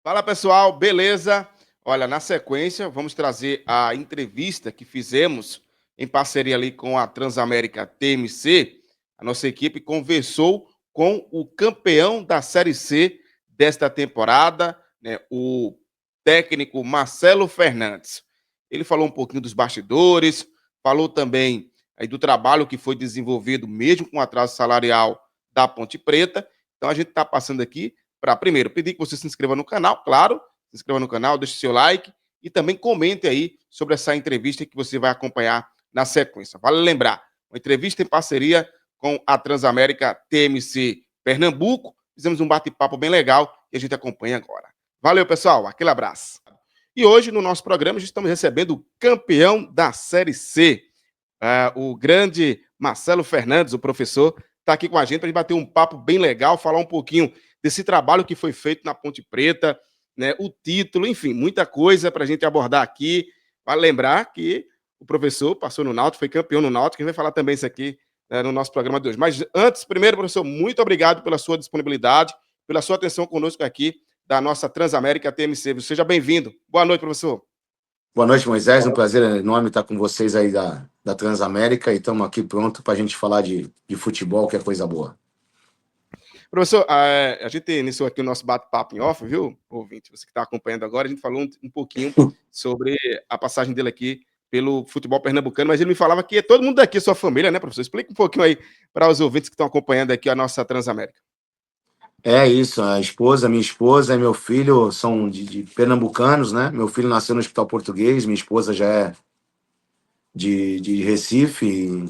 Fala pessoal, beleza? Olha, na sequência, vamos trazer a entrevista que fizemos em parceria ali com a Transamérica TMC. A nossa equipe conversou com o campeão da Série C desta temporada, né, o técnico Marcelo Fernandes. Ele falou um pouquinho dos bastidores, falou também aí do trabalho que foi desenvolvido mesmo com atraso salarial da Ponte Preta. Então a gente está passando aqui para, primeiro, pedir que você se inscreva no canal, claro, se inscreva no canal, deixe seu like e também comente aí sobre essa entrevista que você vai acompanhar na sequência. Vale lembrar, uma entrevista em parceria com a Transamérica TMC Pernambuco. Fizemos um bate-papo bem legal que a gente acompanha agora. Valeu, pessoal, aquele abraço. E hoje, no nosso programa, a gente estamos recebendo o campeão da Série C, o grande Marcelo Fernandes, o professor, está aqui com a gente para a gente bater um papo bem legal, falar um pouquinho desse trabalho que foi feito na Ponte Preta, né, o título, enfim, muita coisa para a gente abordar aqui. Vale lembrar que o professor passou no Náutico, foi campeão no Náutico, a gente vai falar também isso aqui, né, no nosso programa de hoje. Mas antes, primeiro, professor, muito obrigado pela sua disponibilidade, pela sua atenção conosco aqui da nossa Transamérica TMC. Seja bem-vindo. Boa noite, professor. Boa noite, Moisés. Um prazer enorme estar com vocês aí da Transamérica e estamos aqui pronto para a gente falar de futebol, que é coisa boa. Professor, a gente iniciou aqui o nosso bate-papo em off, viu, ouvinte? Você que está acompanhando agora, a gente falou um pouquinho sobre a passagem dele aqui pelo futebol pernambucano, mas ele me falava que todo mundo daqui é sua família, né, professor? Explica um pouquinho aí para os ouvintes que estão acompanhando aqui a nossa Transamérica. É isso, minha esposa e meu filho são de pernambucanos, né? Meu filho nasceu no Hospital Português, minha esposa já é de Recife. E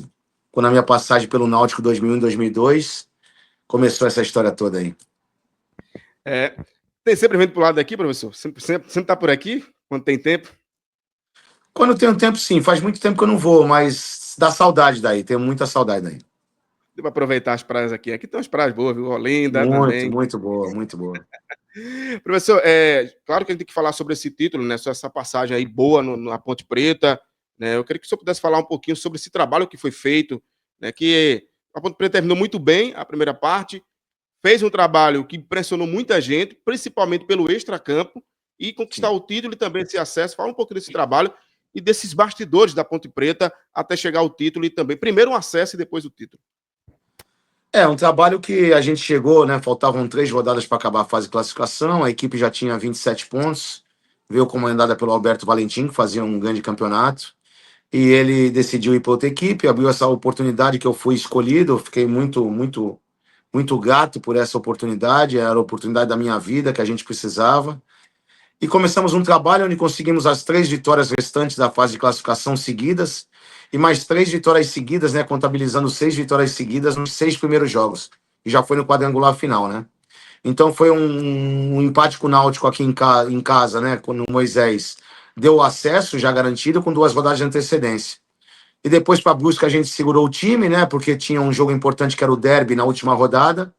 quando a minha passagem pelo Náutico 2001 e 2002, começou essa história toda aí. Tem sempre vindo para o lado daqui, professor? Sempre está por aqui, quando tem tempo? Quando tem um tempo, sim. Faz muito tempo que eu não vou, mas dá saudade daí, tenho muita saudade daí. Deu para aproveitar as praias aqui. Aqui tem umas praias boas, viu? Olinda Muito, também. muito boa, muito boa. Professor, claro que a gente tem que falar sobre esse título, né? Sobre essa passagem aí boa na Ponte Preta, né? Eu queria que o senhor pudesse falar um pouquinho sobre esse trabalho que foi feito, né? Que a Ponte Preta terminou muito bem a primeira parte, fez um trabalho que impressionou muita gente, principalmente pelo extracampo, e conquistar Sim. o título e também esse acesso. Fala um pouco desse trabalho e desses bastidores da Ponte Preta até chegar ao título e também, primeiro um acesso e depois o título. É um trabalho que a gente chegou, né? Faltavam 3 rodadas para acabar a fase de classificação, a equipe já tinha 27 pontos, veio comandada pelo Alberto Valentim, que fazia um grande campeonato, e ele decidiu ir para outra equipe, abriu essa oportunidade que eu fui escolhido, eu fiquei muito, muito, muito grato por essa oportunidade, era a oportunidade da minha vida que a gente precisava. E começamos um trabalho onde conseguimos as 3 vitórias restantes da fase de classificação seguidas, e mais 3 vitórias seguidas, né? Contabilizando 6 vitórias seguidas nos 6 primeiros jogos. E já foi no quadrangular final, né? Então foi um empate com o Náutico aqui em casa, né? Quando o Moisés deu o acesso já garantido com 2 rodadas de antecedência. E depois para a Brusque a gente segurou o time, né? Porque tinha um jogo importante que era o derby na última rodada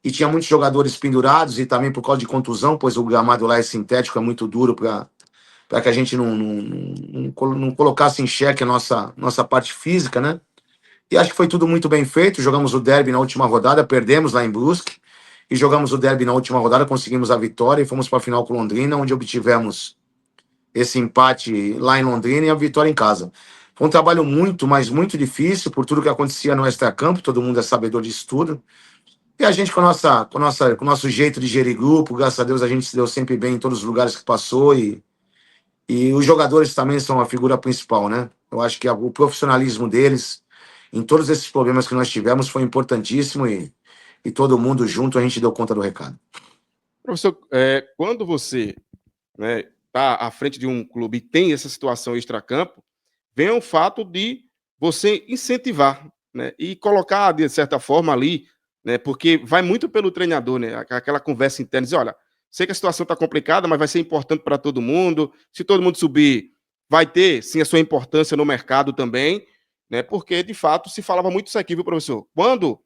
e tinha muitos jogadores pendurados e também por causa de contusão, pois o gramado lá é sintético, é muito duro para que a gente não colocasse em xeque a nossa parte física, né? E acho que foi tudo muito bem feito. Jogamos o derby na última rodada, perdemos lá em Brusque, e jogamos o derby na última rodada, conseguimos a vitória e fomos para a final com Londrina, onde obtivemos esse empate lá em Londrina e a vitória em casa. Foi um trabalho muito, mas muito difícil por tudo que acontecia no extracampo, todo mundo é sabedor disso tudo. E a gente, com o nosso jeito de gerir grupo, graças a Deus, a gente se deu sempre bem em todos os lugares que passou e os jogadores também são a figura principal, né? Eu acho que o profissionalismo deles, em todos esses problemas que nós tivemos, foi importantíssimo e todo mundo junto a gente deu conta do recado. Professor, quando você, né, está à frente de um clube e tem essa situação extracampo, vem o fato de você incentivar, né, e colocar, de certa forma, ali, né, porque vai muito pelo treinador, né, aquela conversa interna, dizer, olha, sei que a situação está complicada, mas vai ser importante para todo mundo, se todo mundo subir, vai ter, sim, a sua importância no mercado também, né, porque, de fato, se falava muito isso aqui, viu, professor? Quando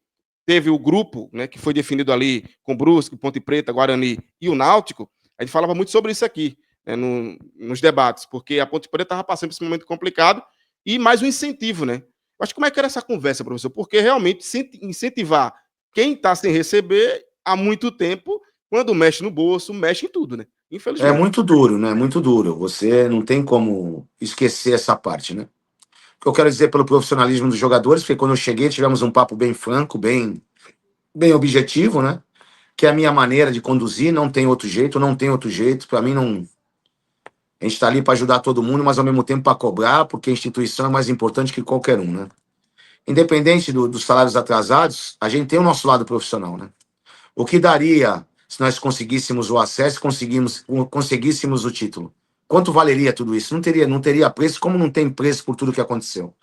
teve o grupo, né, que foi definido ali com Brusque, Ponte Preta, Guarani e o Náutico, a gente falava muito sobre isso aqui, né, nos debates, porque a Ponte Preta estava passando por esse momento complicado e mais um incentivo, né? Mas como é que era essa conversa, professor? Porque realmente incentivar quem está sem receber há muito tempo quando mexe no bolso, mexe em tudo, né? É Infelizmente. muito duro, né? Muito duro. Você não tem como esquecer essa parte, né? O que eu quero dizer pelo profissionalismo dos jogadores, porque quando eu cheguei tivemos um papo bem franco, bem objetivo, né? Que é a minha maneira de conduzir, não tem outro jeito, não tem outro jeito. Para mim, não. A gente está ali para ajudar todo mundo, mas ao mesmo tempo para cobrar, porque a instituição é mais importante que qualquer um, né? Independente dos salários atrasados, a gente tem o nosso lado profissional, né? O que daria se nós conseguíssemos o acesso, conseguíssemos o título? Quanto valeria tudo isso? Não teria preço, como não tem preço por tudo que aconteceu.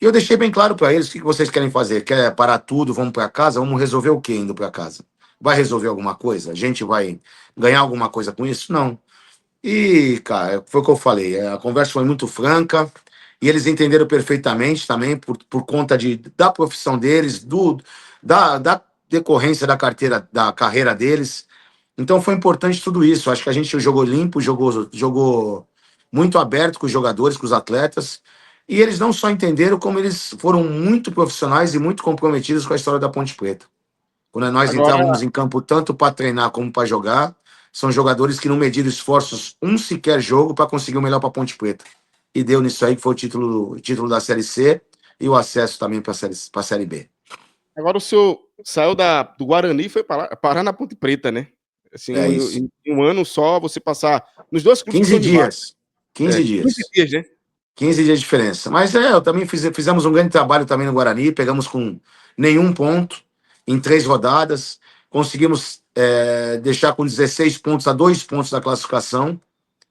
E eu deixei bem claro para eles o que vocês querem fazer. Quer parar tudo, vamos para casa? Vamos resolver o que indo para casa? Vai resolver alguma coisa? A gente vai ganhar alguma coisa com isso? Não. E, cara, foi o que eu falei. A conversa foi muito franca e eles entenderam perfeitamente também por conta da profissão deles, da decorrência da carreira deles. Então foi importante tudo isso. Acho que a gente jogou limpo, jogou muito aberto com os jogadores, com os atletas. E eles não só entenderam, como eles foram muito profissionais e muito comprometidos com a história da Ponte Preta. Quando nós Agora, entrávamos em campo tanto para treinar como para jogar, são jogadores que não mediram esforços um sequer jogo para conseguir o melhor para Ponte Preta. E deu nisso aí que foi o título da Série C e o acesso também para a série B. agora o senhor saiu do Guarani e foi parar na Ponte Preta, né? Assim, É isso. em um ano só, você passar nos dois clubes que 15 são rivais. dias. 15 15 dias. dias, né? 15 dias de diferença. Mas eu também fizemos um grande trabalho também no Guarani, pegamos com nenhum ponto em 3 rodadas, conseguimos deixar com 16 pontos a 2 pontos da classificação.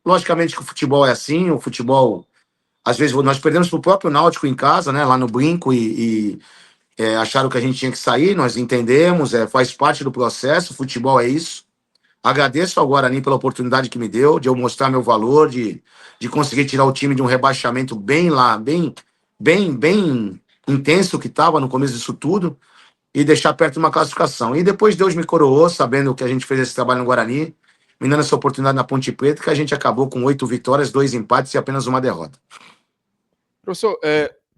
Logicamente que o futebol é assim, o futebol, às vezes nós perdemos para o próprio Náutico em casa, né, lá no Brinco, e acharam que a gente tinha que sair, nós entendemos, faz parte do processo, o futebol é isso. Agradeço ao Guarani pela oportunidade que me deu, de eu mostrar meu valor, de conseguir tirar o time de um rebaixamento bem intenso que estava no começo disso tudo, e deixar perto de uma classificação. E depois Deus me coroou, sabendo que a gente fez esse trabalho no Guarani, me dando essa oportunidade na Ponte Preta, que a gente acabou com 8 vitórias, 2 empates e apenas uma derrota. Professor,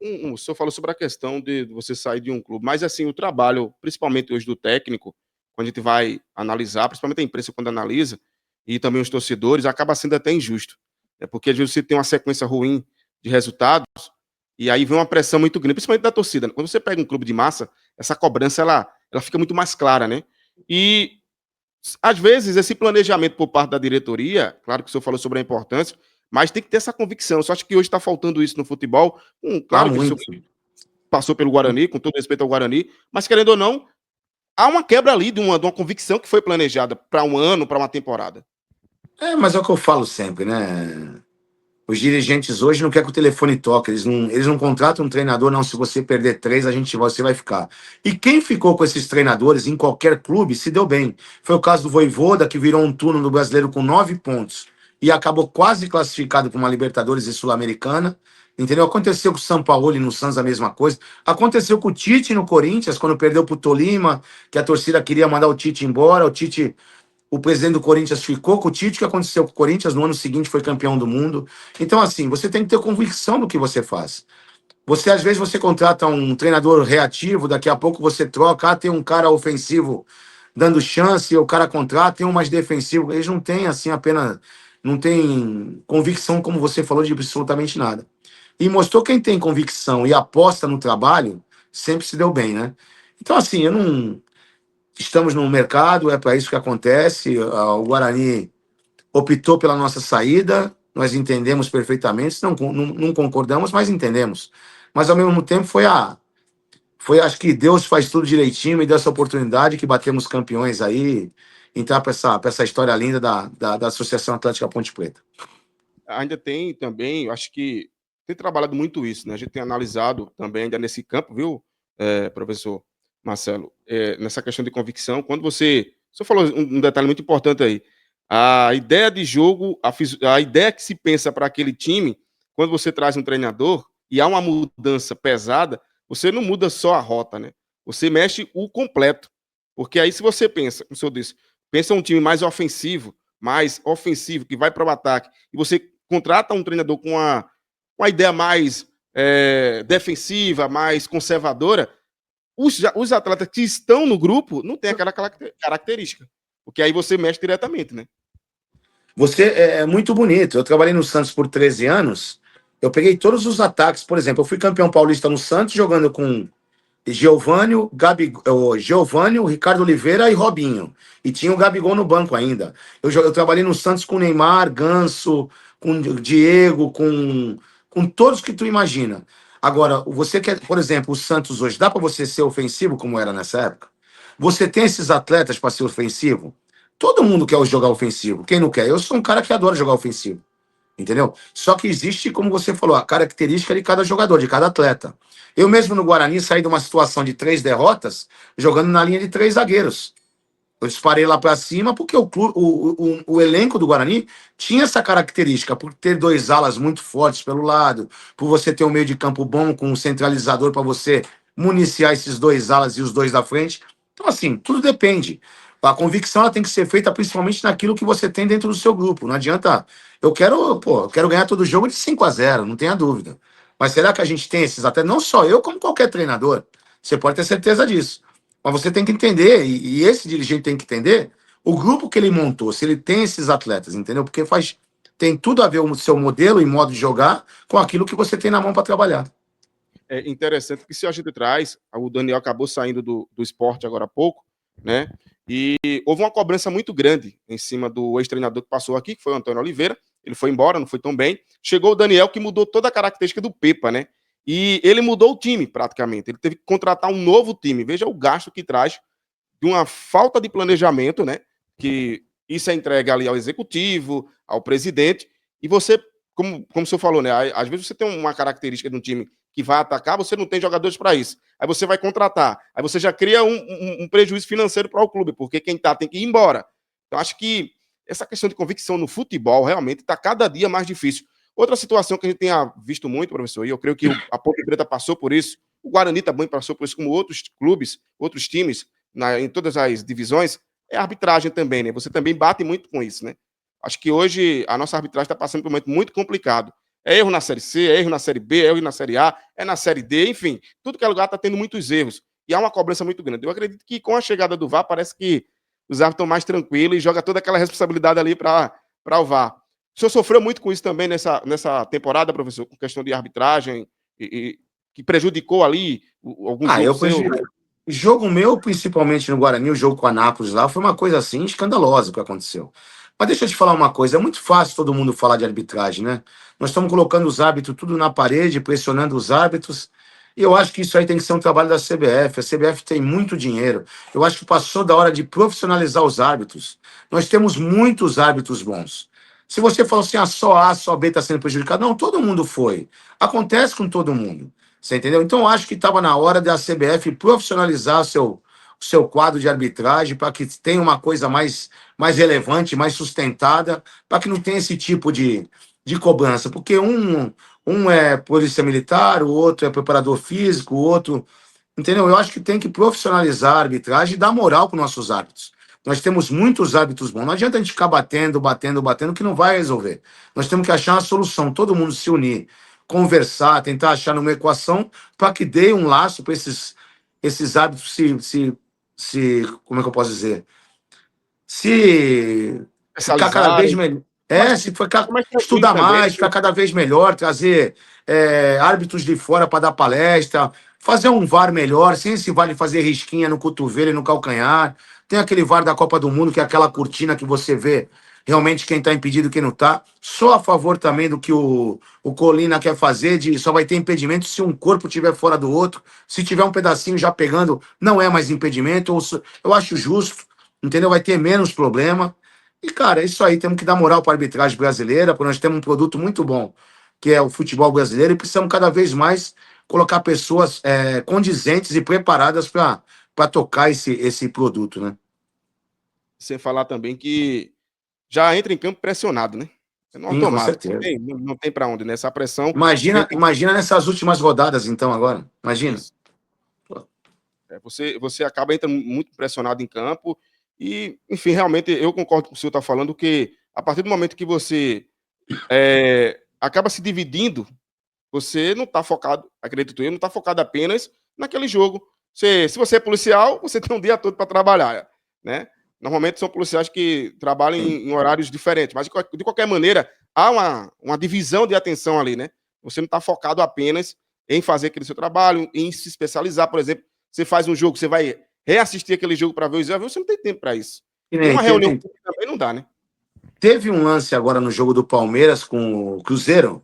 o senhor falou sobre a questão de você sair de um clube, mas assim, o trabalho, principalmente hoje do técnico, quando a gente vai analisar, principalmente a imprensa quando analisa, e também os torcedores, acaba sendo até injusto. Porque às vezes você tem uma sequência ruim de resultados, e aí vem uma pressão muito grande, principalmente da torcida. Quando você pega um clube de massa, essa cobrança ela fica muito mais clara, né? E às vezes esse planejamento por parte da diretoria, claro que o senhor falou sobre a importância, mas tem que ter essa convicção. Eu só acho que hoje está faltando isso no futebol. Tá Claro que o senhor muito. passou pelo Guarani, com todo respeito ao Guarani, mas querendo ou não, há uma quebra ali de uma convicção que foi planejada para um ano, para uma temporada. Mas é o que eu falo sempre, né? Os dirigentes hoje não querem que o telefone toque, eles não contratam um treinador, não. Se você perder 3, você vai ficar. E quem ficou com esses treinadores em qualquer clube se deu bem. Foi o caso do Vojvoda, que virou um turno do brasileiro com 9 pontos e acabou quase classificado para uma Libertadores e Sul-Americana. Entendeu? Aconteceu com o São Paulo e no Santos a mesma coisa. Aconteceu com o Tite no Corinthians, quando perdeu para o Tolima, que a torcida queria mandar o Tite embora. O presidente do Corinthians ficou com o Tite, o que aconteceu com o Corinthians, no ano seguinte foi campeão do mundo. Então, assim, você tem que ter convicção do que você faz. Às vezes, você contrata um treinador reativo, daqui a pouco você troca, tem um cara ofensivo dando chance, o cara contrata, tem um mais defensivo. Eles não têm, assim, apenas. Não tem convicção, como você falou, de absolutamente nada. E mostrou quem tem convicção e aposta no trabalho, sempre se deu bem, né? Então, assim, eu não. Estamos no mercado, é para isso que acontece. O Guarani optou pela nossa saída, nós entendemos perfeitamente, não concordamos, mas entendemos. Mas ao mesmo tempo acho que Deus faz tudo direitinho, me deu essa oportunidade que batemos campeões aí, entrar para essa história linda da Associação Atlética Ponte Preta. Ainda tem também, eu acho que tem trabalhado muito isso, né? A gente tem analisado também ainda nesse campo, viu, professor Marcelo, nessa questão de convicção. Quando você falou um detalhe muito importante aí, a ideia de jogo, a ideia que se pensa para aquele time, quando você traz um treinador e há uma mudança pesada, você não muda só a rota, né? Você mexe o completo. Porque aí, se você pensa, como o senhor disse, pensa um time mais ofensivo, que vai para o ataque, e você contrata um treinador com uma ideia mais defensiva, mais conservadora, os atletas que estão no grupo não têm aquela característica. Porque aí você mexe diretamente, né? Você é muito bonito. Eu trabalhei no Santos por 13 anos. Eu peguei todos os ataques. Por exemplo, eu fui campeão paulista no Santos jogando com Giovânio, Ricardo Oliveira e Robinho. E tinha o Gabigol no banco ainda. Eu trabalhei no Santos com Neymar, Ganso, com Diego, com todos que tu imagina. Agora, você quer, por exemplo, o Santos hoje, dá para você ser ofensivo como era nessa época? Você tem esses atletas para ser ofensivo? Todo mundo quer jogar ofensivo. Quem não quer? Eu sou um cara que adora jogar ofensivo. Entendeu? Só que existe, como você falou, a característica de cada jogador, de cada atleta. Eu mesmo no Guarani saí de uma situação de 3 derrotas, jogando na linha de 3 zagueiros. Eu disparei lá para cima porque o elenco do Guarani tinha essa característica, por ter 2 alas muito fortes pelo lado, por você ter um meio de campo bom com um centralizador para você municiar esses 2 alas e os dois da frente. Então, assim, tudo depende. A convicção ela tem que ser feita principalmente naquilo que você tem dentro do seu grupo. Não adianta. Eu quero ganhar todo jogo de 5-0, não tenha dúvida. Mas será que a gente tem esses até não só eu, como qualquer treinador? Você pode ter certeza disso. Mas você tem que entender, e esse dirigente tem que entender, o grupo que ele montou, se ele tem esses atletas, entendeu? Porque tem tudo a ver o seu modelo e modo de jogar com aquilo que você tem na mão para trabalhar. É interessante que se a gente traz, o Daniel acabou saindo do esporte agora há pouco, né? E houve uma cobrança muito grande em cima do ex-treinador que passou aqui, que foi o Antônio Oliveira. Ele foi embora, não foi tão bem. Chegou o Daniel, que mudou toda a característica do Pepa, né? E ele mudou o time, praticamente. Ele teve que contratar um novo time. Veja o gasto que traz de uma falta de planejamento, né? Que isso é entregue ali ao executivo, ao presidente, e você, como o senhor falou, né? Às vezes você tem uma característica de um time que vai atacar, você não tem jogadores para isso. Aí você vai contratar, aí você já cria um prejuízo financeiro para o clube, porque quem tá tem que ir embora. Então, acho que essa questão de convicção no futebol realmente está cada dia mais difícil. Outra situação que a gente tenha visto muito, professor, e eu creio que a Ponte Preta passou por isso, o Guarani também passou por isso, como outros clubes, outros times, em todas as divisões, é a arbitragem também, né? Você também bate muito com isso, né? Acho que hoje a nossa arbitragem está passando por um momento muito complicado. É erro na Série C, é erro na Série B, é erro na Série A, é na Série D, enfim, tudo que é lugar está tendo muitos erros. E há uma cobrança muito grande. Eu acredito que com a chegada do VAR, parece que os árbitros estão mais tranquilos e joga toda aquela responsabilidade ali para o VAR. O senhor sofreu muito com isso também nessa temporada, professor, com questão de arbitragem, que prejudicou ali algum jogo Eu seu? prefiro. Jogo meu, principalmente no Guarani, o jogo com a Nápoles lá, foi uma coisa assim escandalosa que aconteceu. Mas deixa eu te falar uma coisa, é muito fácil todo mundo falar de arbitragem, né? Nós estamos colocando os árbitros tudo na parede, pressionando os árbitros, e eu acho que isso aí tem que ser um trabalho da CBF. A CBF tem muito dinheiro. Eu acho que passou da hora de profissionalizar os árbitros. Nós temos muitos árbitros bons. Se você falou assim, só A, só B está sendo prejudicado, não, todo mundo foi. Acontece com todo mundo. Você entendeu? Então, eu acho que estava na hora da CBF profissionalizar o seu quadro de arbitragem para que tenha uma coisa mais relevante, mais sustentada, para que não tenha esse tipo de cobrança. Porque um é polícia militar, o outro é preparador físico, o outro. Entendeu? Eu acho que tem que profissionalizar a arbitragem e dar moral para os nossos árbitros. Nós temos muitos árbitros bons. Não adianta a gente ficar batendo, que não vai resolver. Nós temos que achar uma solução, todo mundo se unir, conversar, tentar achar uma equação para que dê um laço para esses árbitros como é que eu posso dizer? Se ficar cada vez Especializarem, melhor. mas Se ficar, mais tranquilo estudar também, né? mais, ficar cada vez melhor, trazer árbitros de fora para dar palestra, fazer um VAR melhor, sem esse VAR de fazer risquinha no cotovelo e no calcanhar. Tem aquele VAR da Copa do Mundo, que é aquela cortina que você vê realmente quem está impedido e quem não está. Sou a favor também do que o Colina quer fazer, de só vai ter impedimento se um corpo estiver fora do outro. Se tiver um pedacinho já pegando, não é mais impedimento. Eu acho justo, entendeu? Vai ter menos problema. E, cara, é isso aí. Temos que dar moral para a arbitragem brasileira, porque nós temos um produto muito bom, que é o futebol brasileiro, e precisamos cada vez mais colocar pessoas condizentes e preparadas para tocar esse produto, né? Sem falar também que já entra em campo pressionado, né? É no Sim, com automático, não certeza. tem, não tem para onde, né? Essa pressão vem Imagina nessas últimas rodadas, então, agora. Imagina. isso. Você acaba entrando muito pressionado em campo e, enfim, realmente eu concordo com o que o senhor está falando que a partir do momento que você acaba se dividindo, você não está focado, acredito eu, não está focado apenas naquele jogo. Se você é policial, você tem um dia todo para trabalhar, né? Normalmente são policiais que trabalham em horários diferentes, mas de qualquer maneira, há uma divisão de atenção ali, né? Você não está focado apenas em fazer aquele seu trabalho, em se especializar, por exemplo, você faz um jogo, você vai reassistir aquele jogo para ver os erros, você não tem tempo para isso. E E nem uma reunião também não dá, né? teve um lance agora no jogo do Palmeiras com o Cruzeiro,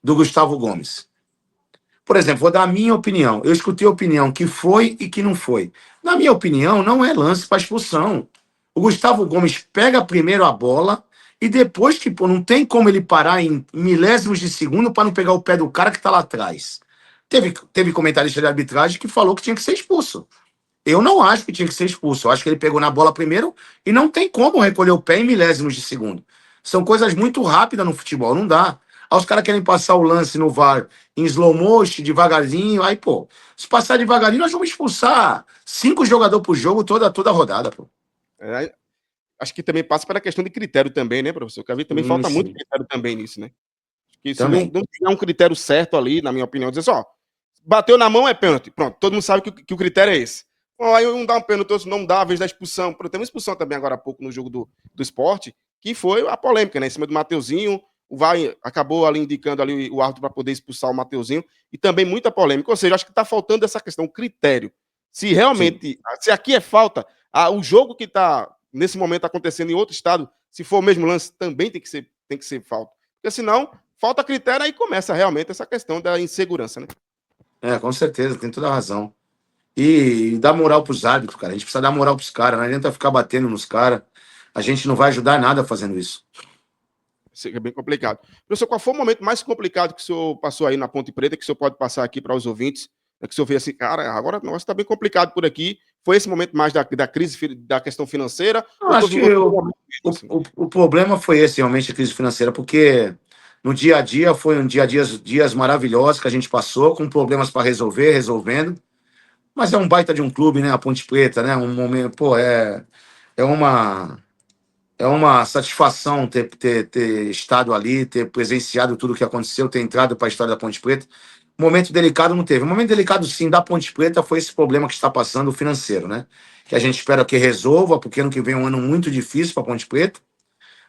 do Gustavo Gomes. Por exemplo, vou dar a minha opinião. Eu escutei a opinião que foi e que não foi. Na minha opinião, não é lance para expulsão. O Gustavo Gomes pega primeiro a bola e depois que, pô, não tem como ele parar em milésimos de segundo para não pegar o pé do cara que está lá atrás. Teve comentarista de arbitragem que falou que tinha que ser expulso. Eu não acho que tinha que ser expulso. Eu acho que ele pegou na bola primeiro e não tem como recolher o pé em milésimos de segundo. São coisas muito rápidas no futebol, não dá. Aí os caras querem passar o lance no VAR em slow motion, devagarzinho. Aí, pô, se passar devagarinho, nós vamos expulsar 5 jogadores por jogo toda a rodada, pô. Acho que também passa pela questão de critério também, né, professor? Que a gente também falta muito critério também nisso, né? Que se não tiver um critério certo ali, na minha opinião, dizer só, bateu na mão é pênalti. Pronto, todo mundo sabe que o critério é esse. Bom, aí não dá um pênalti, não dá a vez da expulsão. Tem uma expulsão também agora há pouco no jogo do esporte, que foi a polêmica, né? Em cima do Mateuzinho, o VAR acabou ali indicando ali o árbitro para poder expulsar o Mateuzinho, e também muita polêmica. Ou seja, acho que está faltando essa questão, o critério. Se realmente, se aqui é falta, o jogo que está nesse momento acontecendo em outro estado, se for o mesmo lance, também tem que ser falta. Porque senão, falta critério, aí começa realmente essa questão da insegurança, né? Com certeza, tem toda a razão. E dar moral pros árbitros, cara. A gente precisa dar moral pros caras, não adianta ficar batendo nos caras. A gente não vai ajudar nada fazendo isso. Isso é bem complicado. Professor, qual foi o momento mais complicado que o senhor passou aí na Ponte Preta, que o senhor pode passar aqui para os ouvintes? Que o senhor vê assim, cara, agora o negócio está bem complicado por aqui. Foi esse momento mais da crise, da questão financeira? Eu acho que o problema foi esse, realmente, a crise financeira, porque no dia a dia foi dias maravilhosos que a gente passou, com problemas para resolvendo. Mas é um baita de um clube, né? A Ponte Preta, né? Um momento, pô, é uma satisfação ter estado ali, ter presenciado tudo o que aconteceu, ter entrado para a história da Ponte Preta. Momento delicado não teve. O momento delicado, sim, da Ponte Preta foi esse problema que está passando, o financeiro, né? Que a gente espera que resolva, porque ano que vem é um ano muito difícil para a Ponte Preta,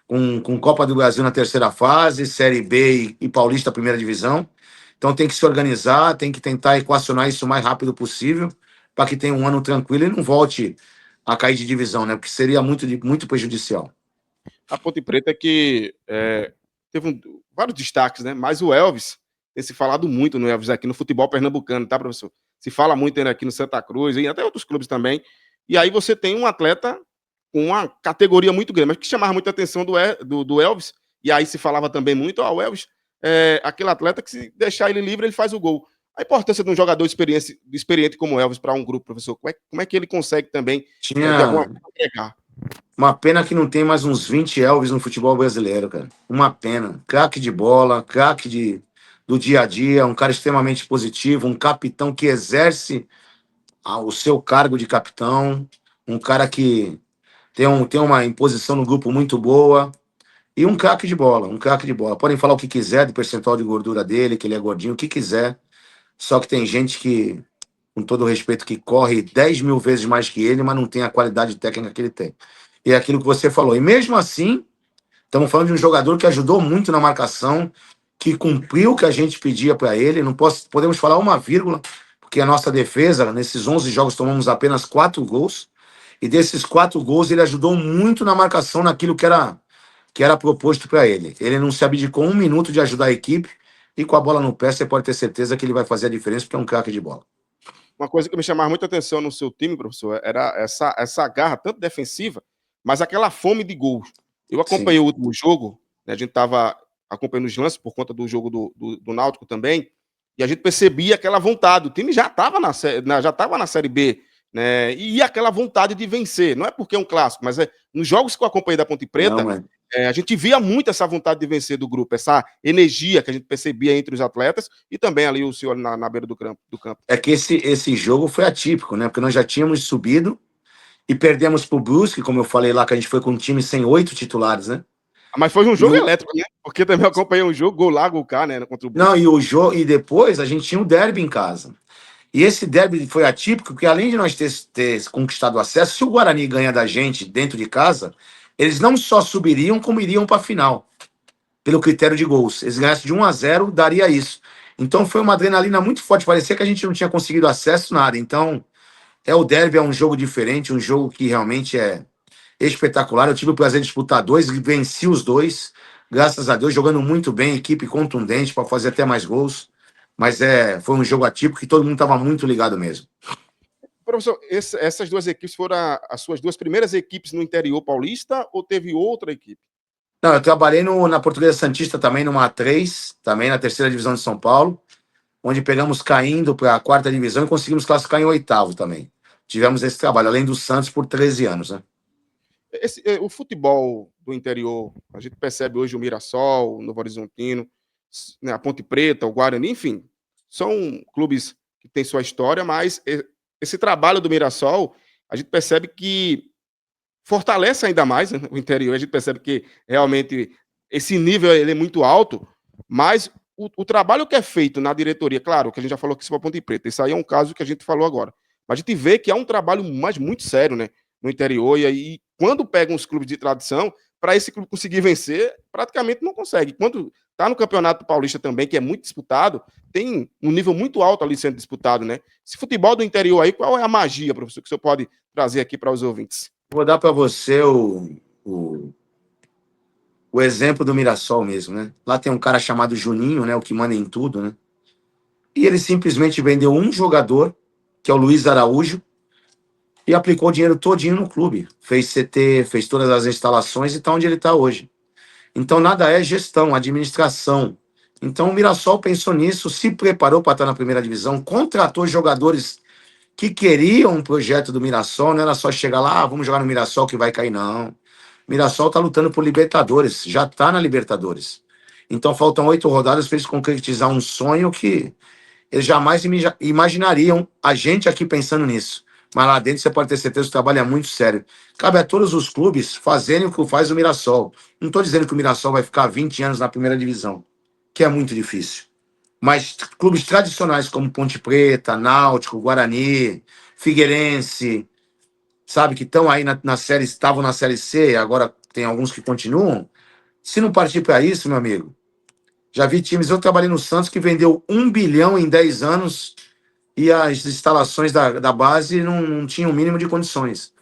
com Copa do Brasil na terceira fase, Série B e Paulista primeira divisão. Então tem que se organizar, tem que tentar equacionar isso o mais rápido possível, para que tenha um ano tranquilo e não volte a cair de divisão, né? Porque seria muito prejudicial. A Ponte Preta que teve vários destaques, né? Mas o Elvis, tem se falado muito no Elvis aqui no futebol pernambucano, tá, professor? Se fala muito ainda aqui no Santa Cruz e até outros clubes também. E aí você tem um atleta com uma categoria muito grande, mas que chamava muita atenção do Elvis, e aí se falava também muito, o Elvis é aquele atleta que se deixar ele livre, ele faz o gol. A importância de um jogador experiente como o Elvis para um grupo, professor, como é que ele consegue também, de alguma forma, agregar? Uma pena que não tem mais uns 20 Elvis no futebol brasileiro, cara. Uma pena. Craque de bola, craque do dia a dia, um cara extremamente positivo, um capitão que exerce o seu cargo de capitão, um cara que tem uma imposição no grupo muito boa e um craque de bola, um craque de bola. Podem falar o que quiser do percentual de gordura dele, que ele é gordinho, o que quiser. Só que tem gente que, com todo o respeito, que corre 10 mil vezes mais que ele, mas não tem a qualidade técnica que ele tem. E é aquilo que você falou. E mesmo assim, estamos falando de um jogador que ajudou muito na marcação, que cumpriu o que a gente pedia para ele. Não podemos falar uma vírgula, porque a nossa defesa, nesses 11 jogos, tomamos apenas 4 gols. E desses 4 gols, ele ajudou muito na marcação, naquilo que era proposto para ele. Ele não se abdicou um minuto de ajudar a equipe. E com a bola no pé, você pode ter certeza que ele vai fazer a diferença, porque é um craque de bola. Uma coisa que me chamava muita atenção no seu time, professor, era essa garra, tanto defensiva, mas aquela fome de gols. Eu acompanhei o último jogo, né, a gente estava acompanhando os lances por conta do jogo do Náutico também, e a gente percebia aquela vontade. O time já estava na Série B, né, e aquela vontade de vencer. Não é porque é um clássico, mas nos jogos que eu acompanhei da Ponte Preta, a gente via muito essa vontade de vencer do grupo, essa energia que a gente percebia entre os atletas e também ali o senhor na beira do campo. É que esse jogo foi atípico, né? Porque nós já tínhamos subido e perdemos pro Brusque, como eu falei lá, que a gente foi com um time sem 8 titulares, né? Mas foi um jogo elétrico, né? Porque também eu acompanhei um jogo, gol lá, gol cá, né? Contra o Brusque. Não, e depois a gente tinha o derby em casa. E esse derby foi atípico, porque além de nós ter conquistado o acesso, se o Guarani ganha da gente dentro de casa, eles não só subiriam, como iriam para a final, pelo critério de gols. Eles ganhassem de 1-0, daria isso. Então foi uma adrenalina muito forte, parecia que a gente não tinha conseguido acesso, nada. Então, o derby é um jogo diferente, um jogo que realmente é espetacular. Eu tive o prazer de disputar dois, venci os dois, graças a Deus, jogando muito bem, equipe contundente para fazer até mais gols. Mas foi um jogo atípico que todo mundo estava muito ligado mesmo. Professor, essas duas equipes foram as suas duas primeiras equipes no interior paulista ou teve outra equipe? Não, eu trabalhei na Portuguesa Santista também, numa A3, também na terceira divisão de São Paulo, onde pegamos caindo para a quarta divisão e conseguimos classificar em oitavo também. Tivemos esse trabalho, além do Santos, por 13 anos, né? O futebol do interior, a gente percebe hoje o Mirassol, o Novo Horizontino, né, a Ponte Preta, o Guarani, enfim, são clubes que têm sua história, mas esse trabalho do Mirassol, a gente percebe que fortalece ainda mais, né, o interior, a gente percebe que realmente esse nível ele é muito alto, mas o trabalho que é feito na diretoria, claro, que a gente já falou que isso é a Ponte Preta, isso aí é um caso que a gente falou agora, mas a gente vê que é um trabalho muito sério, né, no interior, e aí quando pegam os clubes de tradição, para esse clube conseguir vencer, praticamente não consegue. Quando está no Campeonato Paulista também, que é muito disputado, tem um nível muito alto ali sendo disputado, né? Esse futebol do interior aí, qual é a magia, professor, que o senhor pode trazer aqui para os ouvintes? Vou dar para você o, o exemplo do Mirassol mesmo, né? Lá tem um cara chamado Juninho, né? O que manda em tudo, né? E ele simplesmente vendeu um jogador, que é o Luiz Araújo, e aplicou o dinheiro todinho no clube. Fez CT, fez todas as instalações e está onde ele está hoje. Então nada é gestão, administração. Então o Mirassol pensou nisso, se preparou para estar na primeira divisão, contratou jogadores que queriam um projeto do Mirassol, não era só chegar lá, vamos jogar no Mirassol que vai cair, não. Mirassol está lutando por Libertadores, já está na Libertadores. Então faltam 8 rodadas para eles concretizar um sonho que eles jamais imaginariam a gente aqui pensando nisso. Mas lá dentro você pode ter certeza que o trabalho é muito sério. Cabe a todos os clubes fazerem o que faz o Mirassol. Não estou dizendo que o Mirassol vai ficar 20 anos na primeira divisão, que é muito difícil. Mas clubes tradicionais como Ponte Preta, Náutico, Guarani, Figueirense, sabe, que estão aí na série, estavam na série C, agora tem alguns que continuam. Se não partir para isso, meu amigo, já vi times, eu trabalhei no Santos que vendeu 1 bilhão em 10 anos e as instalações da base não tinham o mínimo de condições.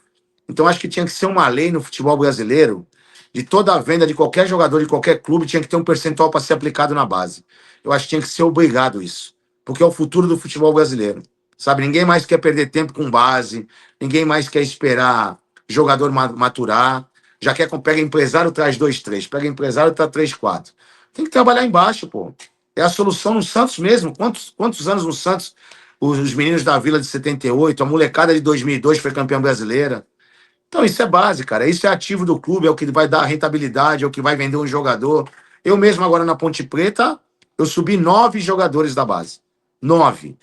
Então acho que tinha que ser uma lei no futebol brasileiro de toda a venda de qualquer jogador de qualquer clube tinha que ter um percentual para ser aplicado na base. Eu acho que tinha que ser obrigado isso, porque é o futuro do futebol brasileiro. Sabe, ninguém mais quer perder tempo com base, ninguém mais quer esperar jogador maturar. Já quer pega empresário, traz 2, 3. Pega empresário, traz 3, 4. Tem que trabalhar embaixo, pô. É a solução no Santos mesmo. Quantos anos no Santos? Os meninos da Vila de 78, a molecada de 2002 foi campeã brasileira. Então, isso é base, cara. Isso é ativo do clube, é o que vai dar rentabilidade, é o que vai vender um jogador. Eu mesmo, agora na Ponte Preta, eu subi 9 jogadores da base. 9.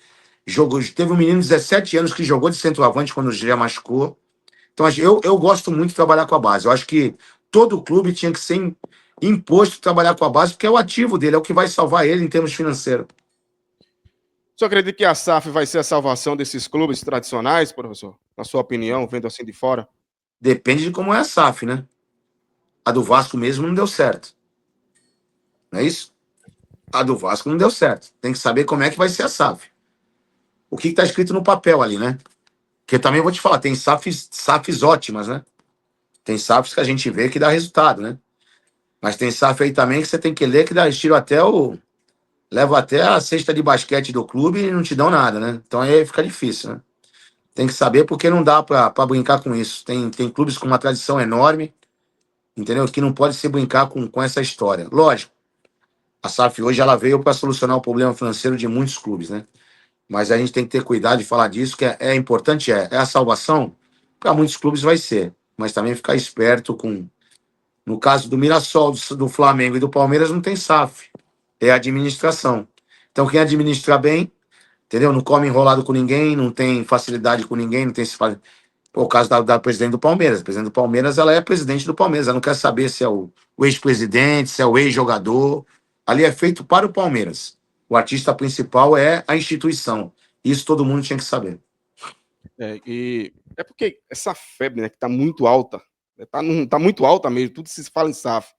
Teve um menino de 17 anos que jogou de centroavante quando o Gé machucou. Então, eu gosto muito de trabalhar com a base. Eu acho que todo clube tinha que ser imposto trabalhar com a base, porque é o ativo dele, é o que vai salvar ele em termos financeiros. O senhor acredita que a SAF vai ser a salvação desses clubes tradicionais, professor? Na sua opinião, vendo assim de fora? Depende de como é a SAF, né? A do Vasco mesmo não deu certo. Não é isso? A do Vasco não deu certo. Tem que saber como é que vai ser a SAF. O que está escrito no papel ali, né? Porque também vou te falar, tem SAFs ótimas, né? Tem SAFs que a gente vê que dá resultado, né? Mas tem SAF aí também que você tem que ler que dá estilo até o. Leva até a cesta de basquete do clube e não te dão nada, né? Então aí fica difícil, né? Tem que saber porque não dá para brincar com isso. Tem clubes com uma tradição enorme, entendeu? Que não pode se brincar com essa história. Lógico, a SAF hoje ela veio para solucionar o problema financeiro de muitos clubes, né? Mas a gente tem que ter cuidado de falar disso, que é importante, é a salvação. Para muitos clubes vai ser, mas também ficar esperto com. No caso do Mirassol, do Flamengo e do Palmeiras, não tem SAF, é administração. Então, quem administra bem, entendeu? Não come enrolado com ninguém, não tem facilidade com ninguém, não tem se faz. O caso da presidente do Palmeiras. A presidente do Palmeiras, ela é presidente do Palmeiras. Ela não quer saber se é o ex-presidente, se é o ex-jogador. Ali é feito para o Palmeiras. O artista principal é a instituição. Isso todo mundo tinha que saber. E é porque essa febre, né, que tá muito alta, né, tá muito alta mesmo, tudo se fala em SAF.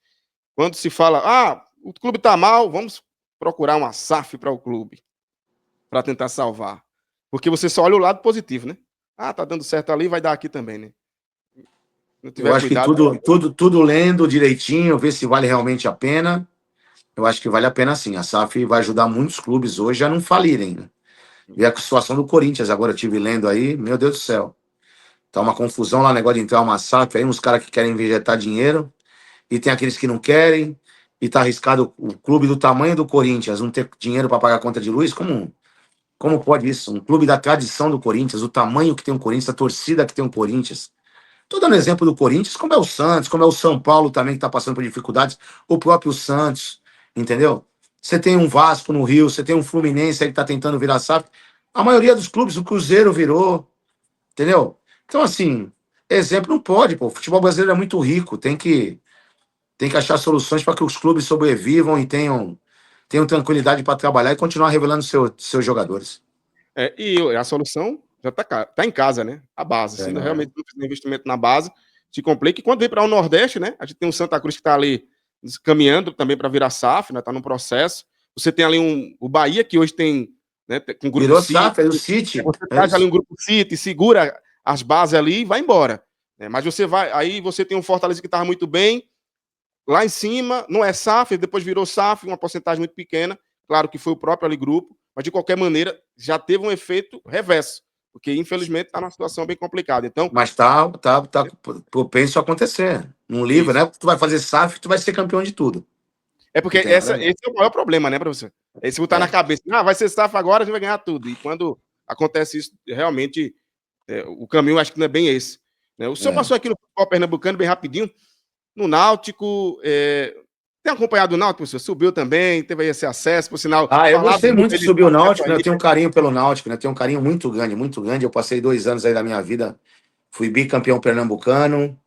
Quando se fala, o clube tá mal, vamos procurar uma SAF para o clube, para tentar salvar. Porque você só olha o lado positivo, né? Tá dando certo ali, vai dar aqui também, né? Se não Eu tiver acho que cuidado. tudo lendo direitinho, ver se vale realmente a pena. Eu acho que vale a pena sim. A SAF vai ajudar muitos clubes hoje a não falirem, né? E a situação do Corinthians, agora eu estive lendo aí, meu Deus do céu. Tá uma confusão lá, negócio de entrar uma SAF aí, uns caras que querem injetar dinheiro, e tem aqueles que não querem, e tá arriscado o clube do tamanho do Corinthians não ter dinheiro para pagar a conta de luz. Como pode isso? Um clube da tradição do Corinthians, o tamanho que tem o Corinthians, a torcida que tem o Corinthians. Tô dando exemplo do Corinthians, como é o Santos, como é o São Paulo também, que está passando por dificuldades, o próprio Santos, entendeu? Você tem um Vasco no Rio, você tem um Fluminense aí que está tentando virar SAF. A maioria dos clubes, o Cruzeiro virou, entendeu? Então, assim, exemplo não pode, pô. O futebol brasileiro é muito rico, tem que achar soluções para que os clubes sobrevivam e tenham tranquilidade para trabalhar e continuar revelando seus jogadores. E a solução já tá em casa, né? A base. Se Não é. realmente não fizer investimento na base, se complica. E quando vem para o Nordeste, né? A gente tem o Santa Cruz que está ali caminhando também para virar SAF, né? Tá no processo. Você tem ali o Bahia, que hoje tem, né, com o grupo Virou City. SAF, é o City. Você É traz ali isso. um grupo City, segura as bases ali e vai embora. Né? Mas você vai. Aí você tem um Fortaleza que estava muito bem. Lá em cima, não é SAF, depois virou SAF, uma porcentagem muito pequena. Claro que foi o próprio ali grupo, mas de qualquer maneira já teve um efeito reverso, porque infelizmente está numa situação bem complicada. Então, Mas tá propenso a acontecer. Num livro, isso. né? Tu vai fazer SAF, tu vai ser campeão de tudo. É porque Não tem nada a ver. esse é o maior problema, né, professor? Esse botar na É. cabeça, vai ser SAF agora, a gente vai ganhar tudo. E quando acontece isso, realmente, o caminho acho que não é bem esse. Né? O senhor É. passou aqui no futebol pernambucano bem rapidinho, no Náutico, tem acompanhado o Náutico, professor? Subiu também, teve aí esse acesso, por sinal, Eu falado gostei muito muito aí de desse subir o acesso Náutico, né? aí. Eu tenho um carinho pelo Náutico, né? Eu tenho um carinho muito grande, muito grande. Eu passei 2 anos aí da minha vida, fui bicampeão pernambucano.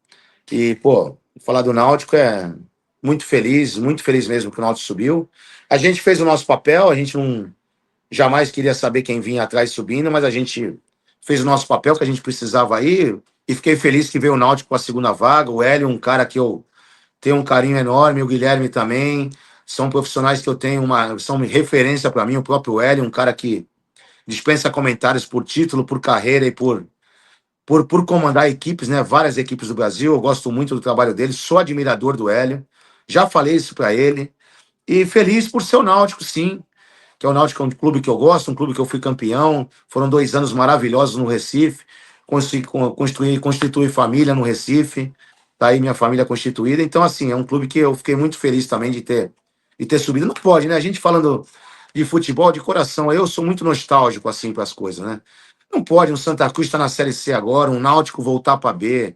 E, pô, falar do Náutico é muito feliz mesmo que o Náutico subiu. A gente fez o nosso papel, a gente não jamais queria saber quem vinha atrás subindo, mas a gente fez o nosso papel que a gente precisava aí. E fiquei feliz que veio o Náutico com a segunda vaga. O Hélio, um cara que eu tenho um carinho enorme, o Guilherme também. São profissionais que eu tenho são referência para mim. O próprio Hélio, um cara que dispensa comentários por título, por carreira e por comandar equipes, né? Várias equipes do Brasil. Eu gosto muito do trabalho dele, sou admirador do Hélio. Já falei isso para ele. E feliz por ser o Náutico, sim. Que é o Náutico, é um clube que eu gosto, um clube que eu fui campeão. Foram 2 anos maravilhosos no Recife. Constituir família no Recife. Tá aí minha família constituída. Então, assim, é um clube que eu fiquei muito feliz também de ter subido. Não pode, né? A gente falando de futebol, de coração, eu sou muito nostálgico, assim, para as coisas, né? Não pode um Santa Cruz estar na Série C agora, um Náutico voltar para B.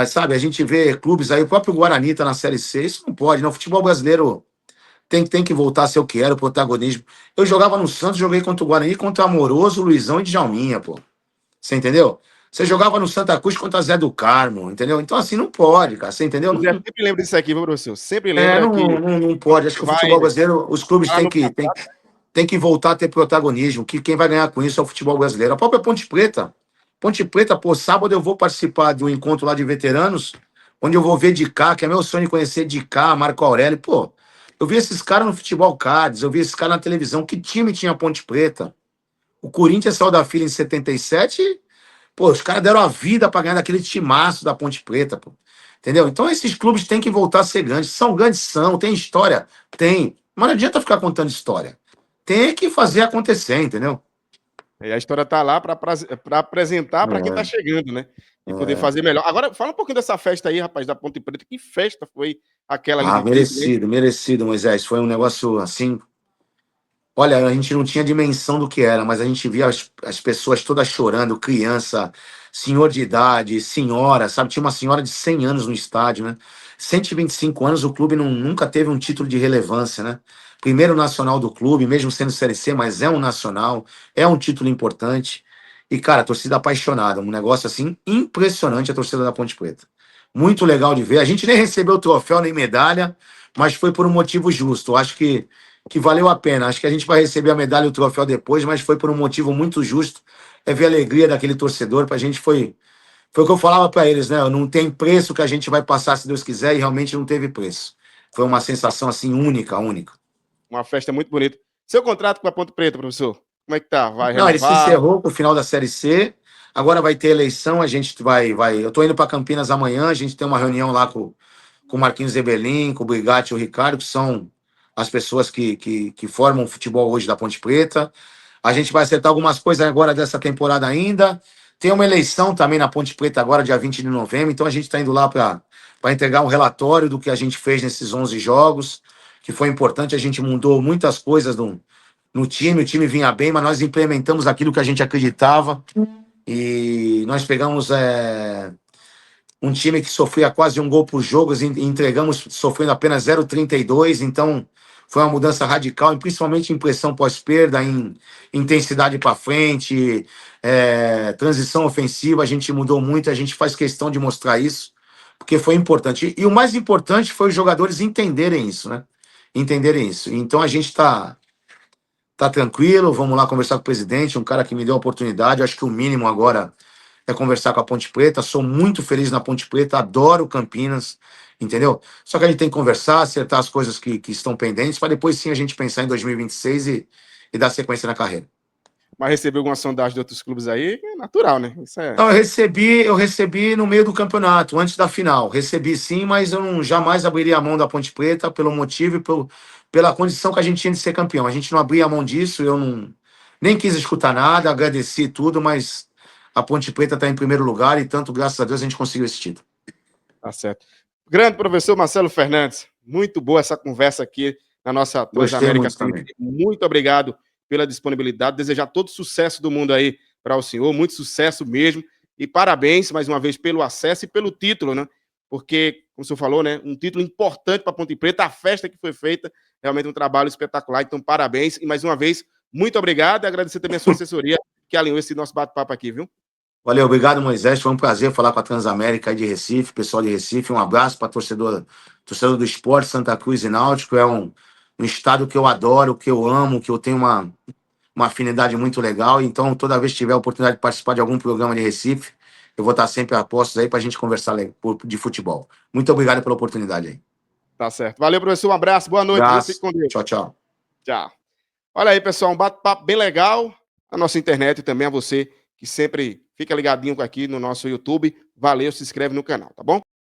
Sabe, a gente vê clubes aí, o próprio Guarani está na Série C. Isso não pode, não. O futebol brasileiro tem que voltar a ser o que era, o protagonismo. Eu jogava no Santos, joguei contra o Guarani, contra o Amoroso, Luizão e Djalminha, pô. Você entendeu? Você jogava no Santa Cruz contra Zé do Carmo, entendeu? Então, assim, não pode, cara. Você entendeu? O Zé sempre lembra disso aqui, viu, professor? Sempre É, lembra não, que não, não pode. Acho que o vai futebol brasileiro, os clubes lá têm no que, têm, têm que voltar a ter protagonismo, que quem vai ganhar com isso é o futebol brasileiro. A própria Ponte Preta. Ponte Preta, pô, sábado eu vou participar de um encontro lá de veteranos, onde eu vou ver de cá, que é meu sonho conhecer de cá, Marco Aurélio. Pô, eu vi esses caras no Futebol Cards, eu vi esses caras na televisão. Que time tinha a Ponte Preta? O Corinthians saiu da fila em 77. Pô, os caras deram a vida para ganhar daquele timaço da Ponte Preta, pô. Entendeu? Então esses clubes têm que voltar a ser grandes. São grandes, são. Tem história? Tem. Mas não adianta ficar contando história. Tem que fazer acontecer, entendeu? A história tá lá para apresentar para quem tá chegando, né? E poder É. fazer melhor. Agora, fala um pouquinho dessa festa aí, rapaz, da Ponte Preta. Que festa foi aquela ali Ah, de título, hein? merecido, merecido, Moisés. Foi um negócio assim. Olha, a gente não tinha dimensão do que era, mas a gente via as pessoas todas chorando, criança, senhor de idade, senhora, sabe? Tinha uma senhora de 100 anos no estádio, né? 125 anos, o clube nunca teve um título de relevância, né? Primeiro nacional do clube, mesmo sendo Série C, mas é um nacional, é um título importante. E, cara, a torcida apaixonada, um negócio assim impressionante a torcida da Ponte Preta. Muito legal de ver. A gente nem recebeu troféu nem medalha, mas foi por um motivo justo. Eu acho que que valeu a pena. Acho que a gente vai receber a medalha e o troféu depois, mas foi por um motivo muito justo. É ver a alegria daquele torcedor. Para a gente foi o que eu falava para eles, né? Não tem preço que a gente vai passar se Deus quiser, e realmente não teve preço. Foi uma sensação assim única, única. Uma festa muito bonita. Seu contrato com a Ponte Preta, professor, como é que tá? Vai Não, ele se renovar? encerrou com o final da Série C. Agora vai ter eleição, a gente vai. Eu estou indo para Campinas amanhã, a gente tem uma reunião lá com o Marquinhos Eberlin, com o Brigatti e o Ricardo, que são as pessoas que formam o futebol hoje da Ponte Preta. A gente vai acertar algumas coisas agora dessa temporada ainda. Tem uma eleição também na Ponte Preta agora, dia 20 de novembro, então a gente está indo lá para entregar um relatório do que a gente fez nesses 11 jogos, que foi importante, a gente mudou muitas coisas no time, o time vinha bem, mas nós implementamos aquilo que a gente acreditava, e nós pegamos um time que sofria quase um gol por jogo e entregamos sofrendo apenas 0,32, então foi uma mudança radical, e principalmente em pressão pós-perda, em intensidade para frente, transição ofensiva, a gente mudou muito, a gente faz questão de mostrar isso, porque foi importante. E o mais importante foi os jogadores entenderem isso, né? Entenderem isso. Então a gente tá tranquilo, vamos lá conversar com o presidente, um cara que me deu a oportunidade, acho que o mínimo agora é conversar com a Ponte Preta. Sou muito feliz na Ponte Preta, adoro Campinas, entendeu? Só que a gente tem que conversar, acertar as coisas que estão pendentes, para depois sim a gente pensar em 2026 e dar sequência na carreira. Mas recebeu alguma sondagem de outros clubes aí? É natural, né? Isso é. Não, eu recebi no meio do campeonato, antes da final. Recebi sim, mas eu não, jamais abriria a mão da Ponte Preta pelo motivo e pela condição que a gente tinha de ser campeão. A gente não abria a mão disso, eu não nem quis escutar nada, agradeci tudo, mas a Ponte Preta está em primeiro lugar e tanto, graças a Deus, a gente conseguiu esse título. Tá certo. Grande professor Marcelo Fernandes, muito boa essa conversa aqui na nossa Gostei Transamérica. muito também. Muito obrigado pela disponibilidade. Desejar todo sucesso do mundo aí para o senhor, muito sucesso mesmo. E parabéns mais uma vez pelo acesso e pelo título, né? Porque, como o senhor falou, né? Um título importante para a Ponte Preta, a festa que foi feita, realmente um trabalho espetacular. Então, parabéns. E mais uma vez, muito obrigado e agradecer também a sua assessoria que alinhou esse nosso bate-papo aqui, viu? Valeu, obrigado, Moisés. Foi um prazer falar com a Transamérica aí de Recife, pessoal de Recife. Um abraço para torcedor do esporte, Santa Cruz e Náutico. É um estado que eu adoro, que eu amo, que eu tenho uma afinidade muito legal. Então, toda vez que tiver a oportunidade de participar de algum programa de Recife, eu vou estar sempre a postos aí para a gente conversar de futebol. Muito obrigado pela oportunidade aí. Tá certo. Valeu, professor. Um abraço. Boa noite, viu? Fique Abraço. com Deus. Tchau, tchau. Tchau. Olha aí, pessoal, um bate-papo bem legal. A nossa internet e também a você que sempre fica ligadinho aqui no nosso YouTube. Valeu, se inscreve no canal, tá bom?